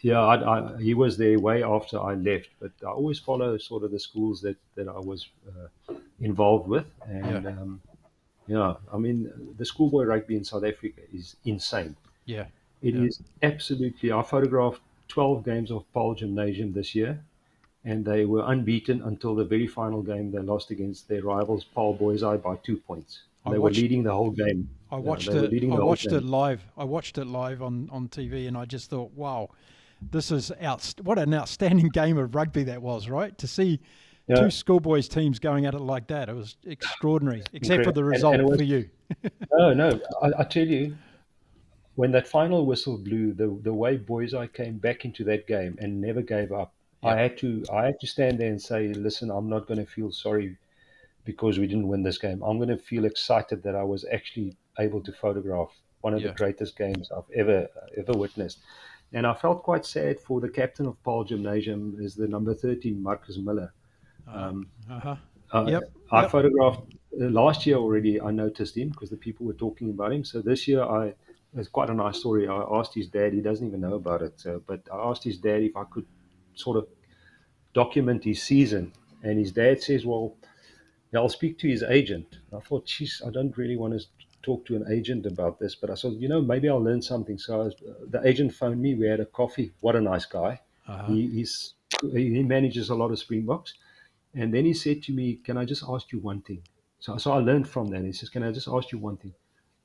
yeah, he was there way after I left. But I always follow sort of the schools that I was involved with, Yeah, and yeah, I mean the schoolboy rugby in South Africa is insane. yeah, It yeah. is absolutely. I photographed 12 games of Paul Gymnasium this year, and they were unbeaten until the very final game. They lost against their rivals, Paul Boisai, by 2 points. I They were watched leading the whole game. I Yeah, watched they were it. leading I the whole watched it game. live. I watched it live on TV, and I just thought, wow, this is what an outstanding game of rugby that was, right? To see Yeah, two schoolboys teams going at it like that, it was extraordinary. Except for incredible. the And it result for was you. no, no. I tell you, when that final whistle blew, the way Boisai came back into that game and never gave up. I Yep. had to I had to stand there and say, listen, I'm not going to feel sorry because we didn't win this game. I'm going to feel excited that I was actually able to photograph one of the Yeah. greatest games I've ever witnessed. And I felt quite sad for the captain of Paul Gymnasium, is the number 13, Marcus Miller. Uh Um, huh. uh, Yep. I Yep. photographed last year already. I noticed him because the people were talking about him. So this year, it's quite a nice story. I asked his dad. He doesn't even know about it. So, but I asked his dad if I could sort of document his season, and his dad says, "Well, yeah, I'll speak to his agent." I thought, geez, I don't really want to talk to an agent about this, but I said, maybe I'll learn something. So the agent phoned me. We had a coffee. What a nice guy. Uh huh. He manages a lot of Springboks. And then he said to me, "Can I just ask you one thing?" So I learned from that. He says, "Can I just ask you one thing?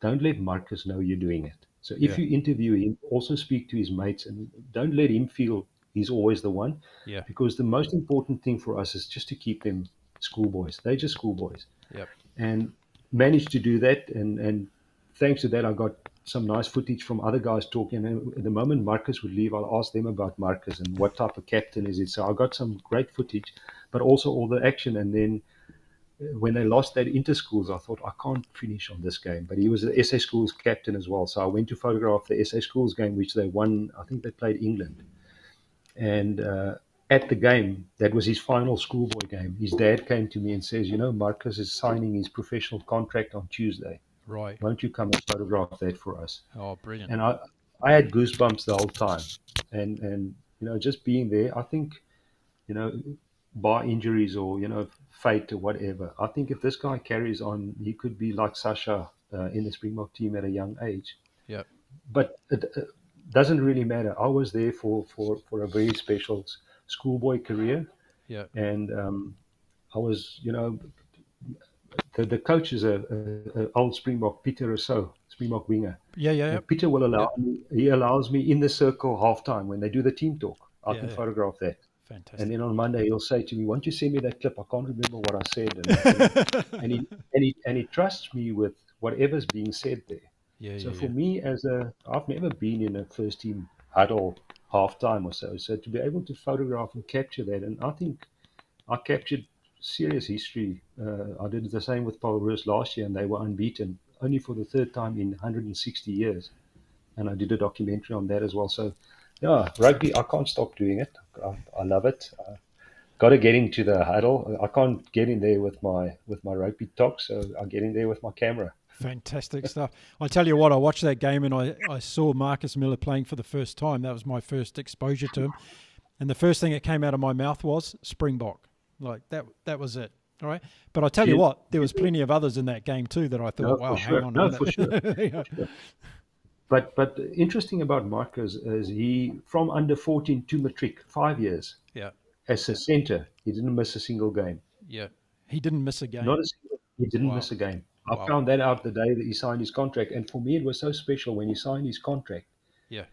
Don't let Marcus know you're doing it. So if Yeah. you interview him, also speak to his mates and don't let him feel he's always the one, Yeah. because the most important thing for us is just to keep them schoolboys. They're just schoolboys." Yep. And managed to do that. And thanks to that, I got some nice footage from other guys talking. And the moment Marcus would leave, I'll ask them about Marcus and what type of captain is it. So I got some great footage, but also all the action. And then when they lost that inter schools, I thought I can't finish on this game. But he was the SA schools captain as well. So I went to photograph the SA schools game, which they won. I think they played England. And at the game, that was his final schoolboy game. His dad came to me and says, Marcus is signing his professional contract on Tuesday. Right. Won't you come and photograph that for us? Oh, brilliant. And I had goosebumps the whole time. And just being there, I think, you know, bar injuries or, fate or whatever, I think if this guy carries on, he could be like Sascha in the Springbok team at a young age. Yep. But it doesn't really matter. I was there for a very special schoolboy career. Yep. And I was, the coach is a old Springbok, Peter Rousseau, Springbok winger. Yeah. And Peter will Yeah. allow me. He allows me in the circle halftime when they do the team talk. I can Yeah. photograph that. And Fantastic. then on Monday he'll say to me, "Won't you send me that clip? I can't remember what I said." And he trusts me with whatever's being said there. So for Yeah. me, I've never been in a first team huddle halftime or so. So to be able to photograph and capture that, and I think I captured serious history. I did the same with Rivalries last year, and they were unbeaten only for the third time in 160 years. And I did a documentary on that as well. So, yeah, rugby, I can't stop doing it. I love it. Got to get into the huddle. I can't get in there with my rugby talk, so I get in there with my camera. Fantastic stuff. I tell you what, I watched that game and I saw Marcus Miller playing for the first time. That was my first exposure to him. And the first thing that came out of my mouth was Springbok. Like that was it. All right. But I tell you what, there was plenty of others in that game too that I thought, wow, hang on a minute. For sure. For sure. But interesting about Marcus is he, from under 14 to matric, 5 years. Yeah. As a centre, he didn't miss a single game. Yeah. He didn't miss a game. Not a single. He didn't Wow. miss a game. I Wow. found that out the day that he signed his contract. And for me, it was so special when he signed his contract. Yeah.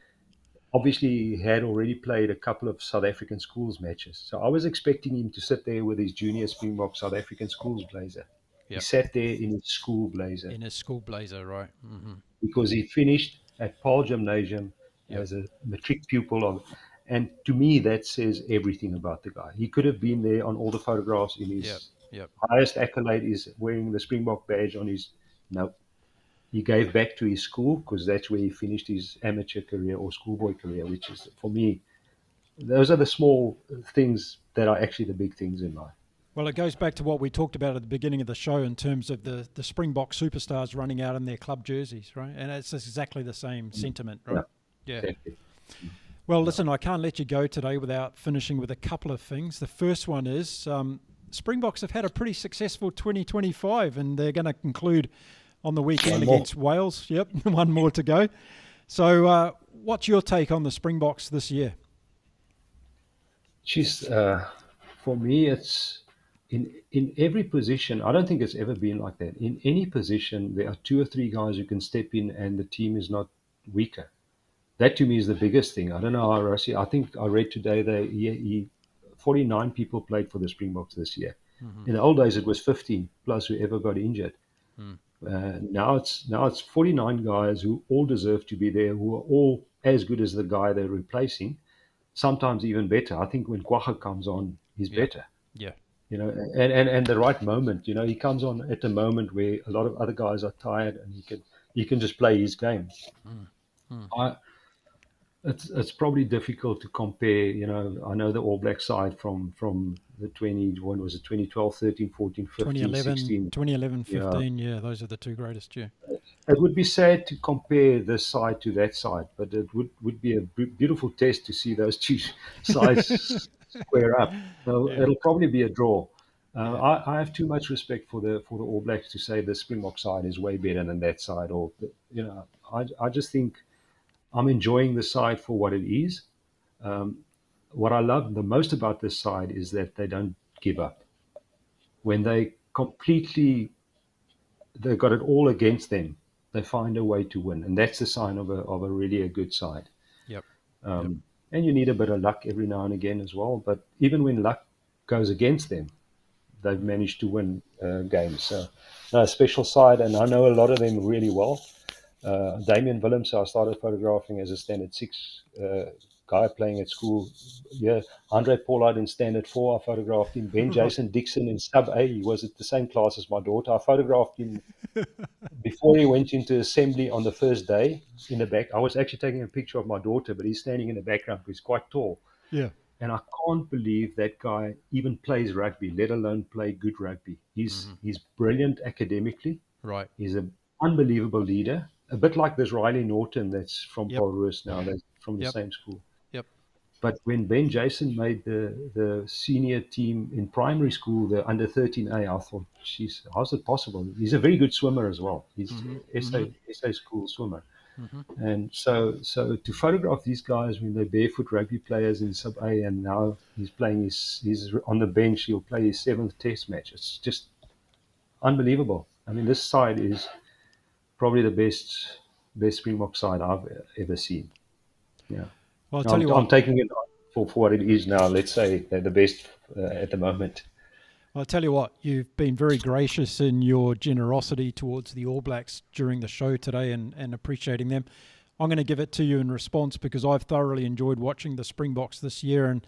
Obviously, he had already played a couple of South African schools matches. So I was expecting him to sit there with his junior Springbok South African schools blazer. He Yep. sat there in his school blazer. In his school blazer, right. Mm-hmm. Because he finished at Paul Gymnasium Yep. as a matric pupil of, and to me that says everything about the guy. He could have been there on all the photographs in his Yep. highest accolade is wearing the Springbok badge on his. No, he gave back to his school because that's where he finished his amateur career or schoolboy career, which is for me. Those are the small things that are actually the big things in life. Well, it goes back to what we talked about at the beginning of the show in terms of the Springbok superstars running out in their club jerseys, right? And it's exactly the same sentiment, right? Yeah. Exactly. Well, listen, I can't let you go today without finishing with a couple of things. The first one is Springboks have had a pretty successful 2025, and they're going to conclude on the weekend against Wales. Yep, one more to go. So what's your take on the Springboks this year? For me, it's in every position. I don't think it's ever been like that. In any position, there are 2 or 3 guys who can step in, and the team is not weaker. That to me is the biggest thing. I don't know how Rossi. I think I read today that 49 people played for the Springboks this year. Mm-hmm. In the old days, it was 15 plus whoever got injured. Now it's 49 guys who all deserve to be there, who are all as good as the guy they're replacing. Sometimes even better. I think when Kwacha comes on, he's better. Yeah. You know, and the right moment. You know, he comes on at the moment where a lot of other guys are tired, and he can just play his game. It's probably difficult to compare. You know, I know the All Black side from the 2012, 13, 14, 15, 2011, 16. 2011, 15. Yeah, those are the 2 greatest. Yeah. It would be sad to compare this side to that side, but it would be a beautiful test to see those 2 sides square up. So it'll probably be a draw. I have too much respect for the All Blacks to say the Springbok side is way better than that side. Or you know, I just think I'm enjoying the side for what it is. What I love the most about this side is that they don't give up. When they've got it all against them, they find a way to win, and that's the sign of a really a good side. Yep. And you need a bit of luck every now and again as well. But even when luck goes against them, they've managed to win games. So, no, a special side, and I know a lot of them really well. Damian Willems, I started photographing as a standard 6 guy playing at school. Yeah, Andre Pollard in standard 4, I photographed him. Ben Jason Dixon in sub A, he was at the same class as my daughter. I photographed him before he went into assembly on the first day in the back. I was actually taking a picture of my daughter, but he's standing in the background. He's quite tall. Yeah. And I can't believe that guy even plays rugby, let alone play good rugby. He's brilliant academically. Right. He's an unbelievable leader. A bit like this Riley Norton that's from Paul Roos now, that's from the same school. Yep. But when Ben Jason made the senior team in primary school, the under 13A, I thought, geez, how's it possible? He's a very good swimmer as well. He's SA school swimmer. And so to photograph these guys when they're barefoot rugby players in sub A, and now he's playing he's on the bench, he'll play his 7th test match. It's just, unbelievable. I mean, this side is probably the best Springbok side I've ever seen. Yeah, Well, I'll tell you I'm what. taking it for what it is now. Let's say they're the best at the moment. I'll tell you what, you've been very gracious in your generosity towards the All Blacks during the show today and appreciating them. I'm going to give it to you in response because I've thoroughly enjoyed watching the Springboks this year, and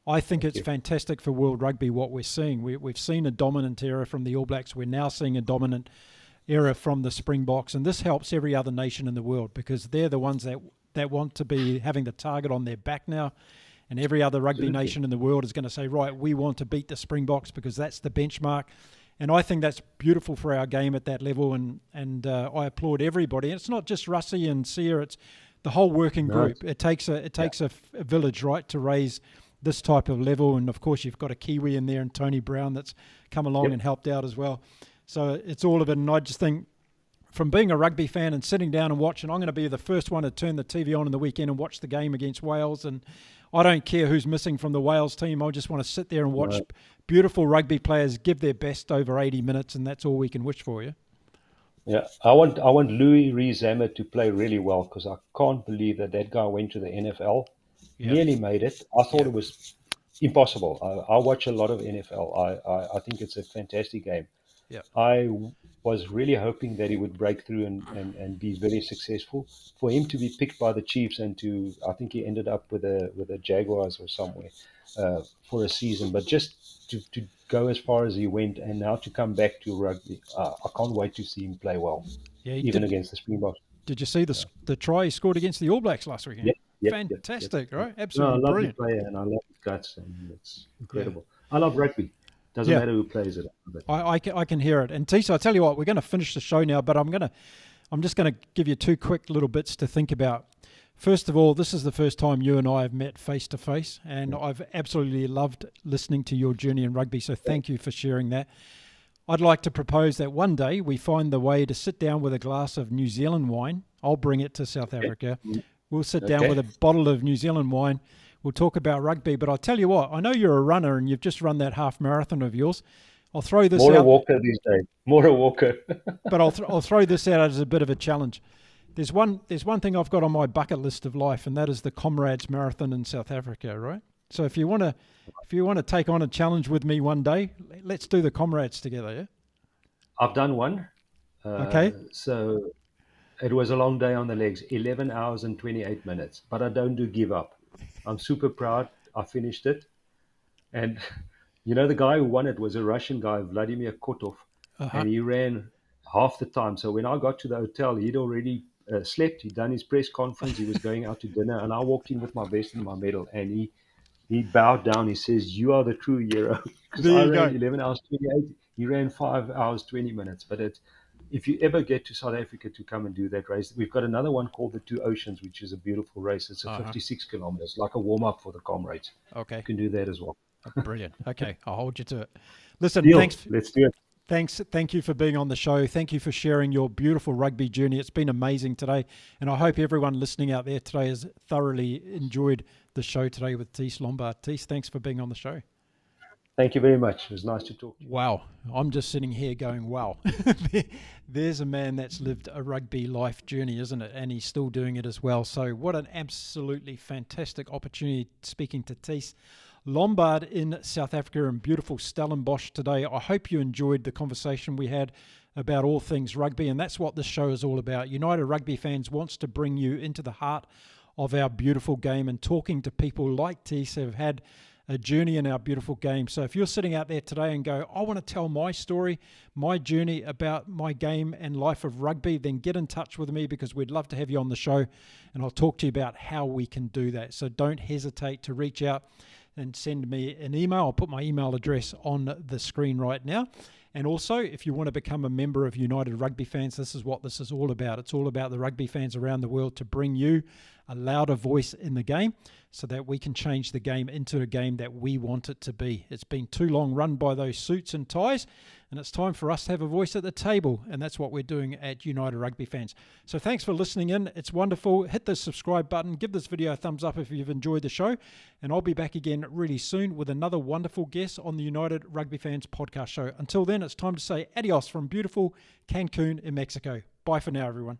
I think it's fantastic for World Rugby what we're seeing. We've seen a dominant era from the All Blacks. We're now seeing a dominant era from the Springboks, and this helps every other nation in the world because they're the ones that want to be having the target on their back now. And every other rugby nation in the world is going to say, right, we want to beat the Springboks because that's the benchmark. And I think that's beautiful for our game at that level. And I applaud everybody. And it's not just Russie and Sia, it's the whole working group. It takes a village, right, to raise this type of level. And, of course, you've got a Kiwi in there and Tony Brown that's come along and helped out as well. So it's all of it. And I just think from being a rugby fan and sitting down and watching, I'm going to be the first one to turn the TV on in the weekend and watch the game against Wales. And I don't care who's missing from the Wales team. I just want to sit there and watch beautiful rugby players give their best over 80 minutes, and that's all we can wish for, Yeah, I want Louis Rees-Zammit to play really well because I can't believe that guy went to the NFL, nearly made it. I thought it was impossible. I watch a lot of NFL. I think it's a fantastic game. Yeah. I was really hoping that he would break through and be very successful. For him to be picked by the Chiefs and I think he ended up with the Jaguars or somewhere for a season, but just to go as far as he went and now to come back to rugby, I can't wait to see him play well, even against the Springboks. Did you see the try he scored against the All Blacks last weekend? Fantastic, right? Absolutely brilliant. I love the player and I love his guts, and it's incredible. I love rugby. Doesn't matter who plays it. I can hear it. And Tisa, I tell you what, we're going to finish the show now, but I'm just going to give you two quick little bits to think about. First of all, this is the first time you and I have met face to face, and I've absolutely loved listening to your journey in rugby. So thank you for sharing that. I'd like to propose that one day we find the way to sit down with a glass of New Zealand wine. I'll bring it to South Africa. We'll sit down with a bottle of New Zealand wine. We'll talk about rugby, but I'll tell you what, I know you're a runner and you've just run that half marathon of yours. I'll throw this out. More a walker these days. More a walker. But I'll throw this out as a bit of a challenge. There's one thing I've got on my bucket list of life, and that is the Comrades Marathon in South Africa, right? So if you want to take on a challenge with me one day, let's do the Comrades together, yeah? I've done one. Okay. So it was a long day on the legs, 11 hours and 28 minutes, but I don't give up. I'm super proud. I finished it. And, the guy who won it was a Russian guy, Vladimir Kotov, and he ran half the time. So when I got to the hotel, he'd already slept. He'd done his press conference. He was going out to dinner. And I walked in with my vest and my medal. And he bowed down. He says, "You are the true hero." Because I ran 11 hours 28. He ran 5 hours 20 minutes. But if you ever get to South Africa to come and do that race, we've got another one called the Two Oceans, which is a beautiful race. It's a 56 kilometers, like a warm-up for the Comrades. Okay. You can do that as well. Brilliant. Okay, I'll hold you to it. Listen, thanks. Let's do it. Thank you for being on the show. Thank you for sharing your beautiful rugby journey. It's been amazing today, and I hope everyone listening out there today has thoroughly enjoyed the show today with Tish Lombard. Tish, thanks for being on the show. Thank you very much. It was nice to talk to you. Wow. I'm just sitting here going, wow. There's a man that's lived a rugby life journey, isn't it? And he's still doing it as well. So what an absolutely fantastic opportunity speaking to Tish Lombard in South Africa in beautiful Stellenbosch today. I hope you enjoyed the conversation we had about all things rugby, and that's what this show is all about. United Rugby Fans wants to bring you into the heart of our beautiful game and talking to people like Tish who have had a journey in our beautiful game. So if you're sitting out there today and go, I want to tell my story, my journey about my game and life of rugby, then get in touch with me because we'd love to have you on the show and I'll talk to you about how we can do that. So don't hesitate to reach out and send me an email. I'll put my email address on the screen right now. And also, if you want to become a member of United Rugby Fans, this is what this is all about. It's all about the rugby fans around the world to bring you a louder voice in the game so that we can change the game into a game that we want it to be. It's been too long run by those suits and ties, and it's time for us to have a voice at the table, and that's what we're doing at United Rugby Fans. So thanks for listening in. It's wonderful. Hit the subscribe button. Give this video a thumbs up if you've enjoyed the show, and I'll be back again really soon with another wonderful guest on the United Rugby Fans podcast show. Until then, it's time to say adios from beautiful Cancun in Mexico. Bye for now, everyone.